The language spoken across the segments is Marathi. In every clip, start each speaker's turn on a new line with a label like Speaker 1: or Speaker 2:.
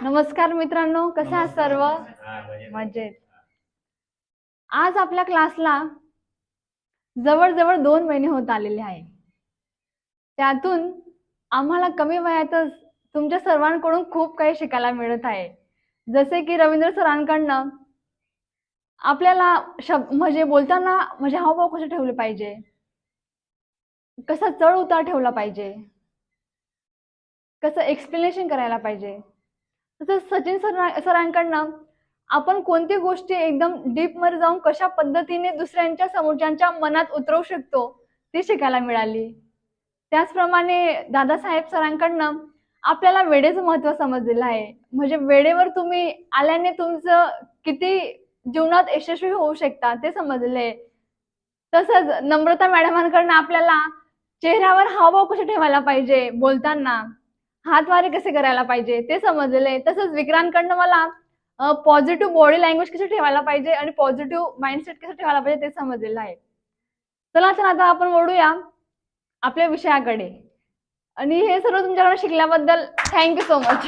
Speaker 1: नमस्कार मित्रांनो, कसे आहात सर्व? मजेत. आज आपल्या क्लासला जवळजवळ 2 महिने होत आलेले आहे. त्यातून आम्हाला कमी वयातच तुमच्या सर्वांकडून खूप काही शिकायला मिळत आहे. जसे की रवींद्र सरांकडनं आपल्याला म्हणजे बोलताना म्हणजे हावभाव कसे ठेवले पाहिजे, कसा चढ उतार ठेवला पाहिजे, कसं एक्सप्लेनेशन करायला पाहिजे. तसंच सचिन सरांकडनं आपण कोणती गोष्टी एकदम डीप मध्ये जाऊन कशा पद्धतीने दुसऱ्यांच्या समोरच्यांच्या मनात उतरवू शकतो ती शिकायला मिळाली. त्याचप्रमाणे दादासाहेब सरांकडनं आपल्याला वेळेचं महत्त्व समजलेलं आहे. म्हणजे वेळेवर तुम्ही आल्याने तुमचं किती जीवनात यशस्वी होऊ शकता ते समजलेलं आहे. तसंच नम्रता मॅडमांकडनं आपल्याला चेहऱ्यावर हावभाव कसे ठेवायला पाहिजे, बोलताना हातवारे कसे करायला पाहिजे ते समजलेलं आहे. तसंच विक्रांतकडनं मला पॉझिटिव्ह बॉडी लँग्वेज कशी ठेवायला पाहिजे आणि पॉझिटिव्ह माइंडसेट कसं ठेवायला पाहिजे ते समजलेलं आहे. चला तर आता आपण वळूया आपल्या विषयाकडे. आणि हे सर्व तुमच्याकडे शिकल्याबद्दल थँक्यू सो मच.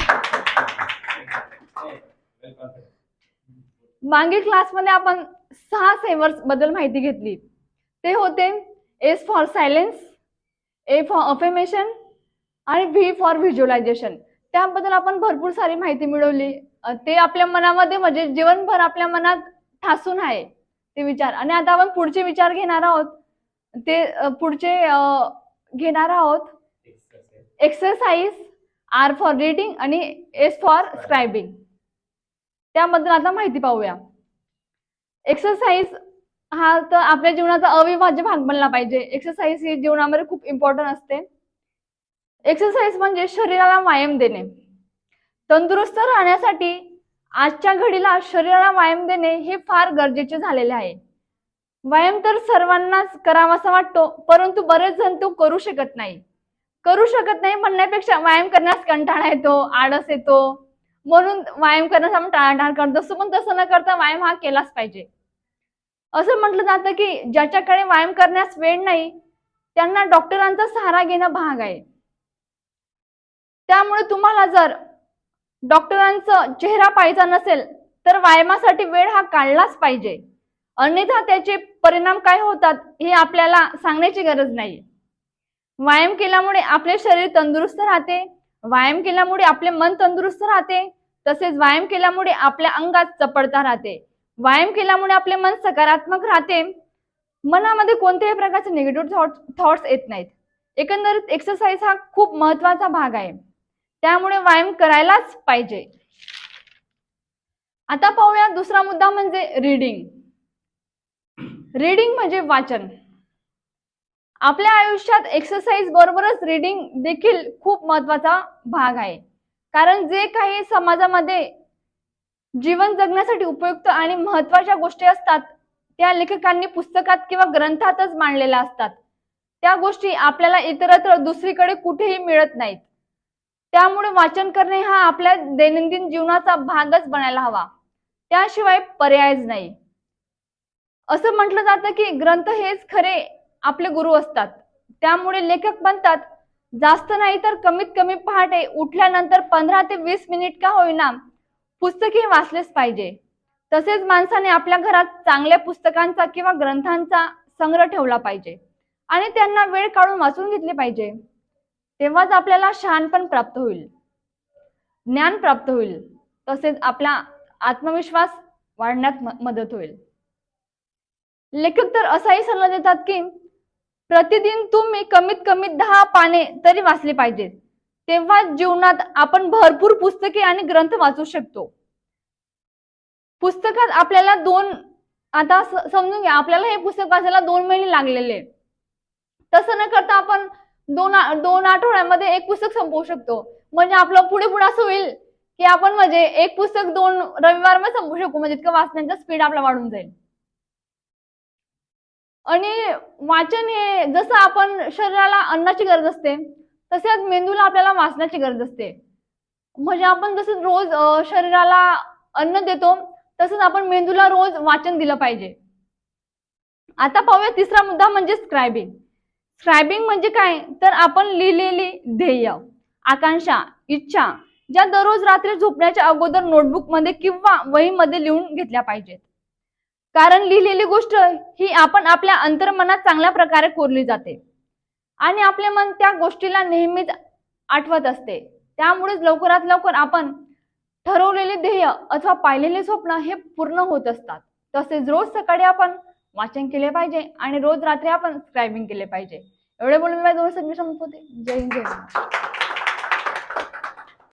Speaker 1: मागील क्लासमध्ये आपण 6 सेवर्स बद्दल माहिती घेतली. ते होते S for silence, A for affirmation आणि व्ही फॉर व्हिज्युअलायझेशन. त्याबद्दल आपण भरपूर सारी माहिती मिळवली. ते आपल्या मनामध्ये म्हणजे जीवनभर आपल्या मनात ठासून आहे ते विचार. आणि आता आपण पुढचे विचार घेणार आहोत. ते पुढचे घेणार आहोत एक्सरसाइज, आर फॉर रीडिंग आणि एस फॉर स्क्रायबिंग. त्याबद्दल आता माहिती पाहूया. एक्सरसाइज हा तर आपल्या जीवनाचा अविभाज्य भाग बनला पाहिजे. एक्सरसाइज ही जीवनामध्ये खूप इम्पॉर्टंट असते. एक्सरसाइज म्हणजे शरीराला व्यायाम देणे. तंदुरुस्त राहण्यासाठी आजच्या घडीला शरीराला व्यायाम देणे हे फार गरजेचे झालेले आहे. व्यायाम तर सर्वांनाच करावासा वाटतो, परंतु बरेच जण तो करू शकत नाही म्हणण्यापेक्षा व्यायाम करण्यास कंटाळा येतो, आळस येतो, म्हणून व्यायाम करण्यास आपण टाळाटाळ करत असतो. पण तसं न करता व्यायाम हा केलाच पाहिजे. असं म्हटलं जातं की ज्याच्याकडे व्यायाम करण्यास वेळ नाही त्यांना डॉक्टरांचा सहारा घेणं भाग आहे. त्यामुळे तुम्हाला जर डॉक्टरांचा चेहरा पाहायचा नसेल तर व्यायामासाठी वेळ हा काढलाच पाहिजे. अन्यथा त्याचे परिणाम काय होतात हे आपल्याला सांगण्याची गरज नाही. व्यायाम केल्यामुळे आपले शरीर तंदुरुस्त राहते, व्यायाम केल्यामुळे आपले मन तंदुरुस्त राहते, तसेच व्यायाम केल्यामुळे आपल्या अंगात चपळता राहते, व्यायाम केल्यामुळे आपले मन सकारात्मक राहते, मनामध्ये कोणत्याही प्रकारचे निगेटिव्ह थॉट्स येत नाहीत. एकंदरीत एक्सरसाइज हा खूप महत्वाचा भाग आहे. त्यामुळे व्यायाम करायलाच पाहिजे. आता पाहूया दुसरा मुद्दा म्हणजे रीडिंग. रीडिंग म्हणजे वाचन. आपल्या आयुष्यात एक्सरसाइज बरोबरच रीडिंग देखील खूप महत्वाचा भाग आहे. कारण जे काही समाजामध्ये जीवन जगण्यासाठी उपयुक्त आणि महत्वाच्या गोष्टी असतात त्या लेखकांनी पुस्तकात किंवा ग्रंथातच मांडलेल्या असतात. त्या गोष्टी आपल्याला इतरत्र दुसरीकडे कुठेही मिळत नाहीत. त्यामुळे वाचन करणे हा आपल्या दैनंदिन जीवनाचा भागच बनायला हवा, त्याशिवाय पर्यायच नाही. असं म्हटलं जातं की ग्रंथ हेच खरे आपले गुरु असतात. त्यामुळे लेखक म्हणतात जास्त नाही तर कमीत कमी पहाटे उठल्यानंतर 15 ते 20 मिनिट का होईना पुस्तके वाचलेच पाहिजे. तसेच माणसाने आपल्या घरात चांगल्या पुस्तकांचा किंवा ग्रंथांचा संग्रह ठेवला पाहिजे आणि त्यांना वेळ काढून वाचून घेतले पाहिजे. तेव्हाच आपल्याला शहाणपण प्राप्त होईल, ज्ञान प्राप्त होईल, तसेच आपला आत्मविश्वास वाढण्यात मदत होईल. लेखक तर असाही सल्ला देतात की प्रतिदिन तुम्ही कमीत कमी 10 पाने तरी वाचली पाहिजेत. तेव्हा जीवनात आपण भरपूर पुस्तके आणि ग्रंथ वाचू शकतो. पुस्तकात आपल्याला आता समजून घ्या, आपल्याला हे पुस्तक वाचायला 2 महिने लागलेले. तसं न करता आपण दोन आठवड्यामध्ये एक पुस्तक संपवू शकतो. म्हणजे आपलं पुढे पुढे असं होईल की आपण म्हणजे एक पुस्तक 2 रविवारमध्ये संपवू शकू. म्हणजे इतकं वाचण्याचा स्पीड आपला वाढून जाईल. आणि वाचन हे जसं आपण शरीराला अन्नाची गरज असते तसेच मेंदूला आपल्याला वाचनाची गरज असते. म्हणजे आपण जसं रोज शरीराला अन्न देतो तसंच आपण मेंदूला रोज वाचन दिलं पाहिजे. आता पाहूया तिसरा मुद्दा म्हणजे स्क्रायबिंग. स्क्रायबिंग म्हणजे काय तर आपण लिहिलेली ध्येय, आकांक्षा, इच्छा ज्या दररोज रात्री झोपण्याच्या अगोदर नोटबुक मध्ये किंवा वहीमध्ये लिहून घेतल्या पाहिजेत. कारण लिहिलेली गोष्ट ही आपण आपल्या अंतर्मनात चांगल्या प्रकारे कोरली जाते आणि आपले मन त्या गोष्टीला नेहमीच आठवत असते. त्यामुळेच लवकरात लवकर आपण ठरवलेले ध्येय अथवा पाहिलेले स्वप्न हे पूर्ण होत असतात. तसेच रोज सकाळी आपण वाचन केले पाहिजे आणि रोज रात्री आपण स्क्रायबिंग केले पाहिजे. एवढे बोलून मी माझ्या 2 सबमिशन होते. जय हिंद, जय महाराष्ट्र.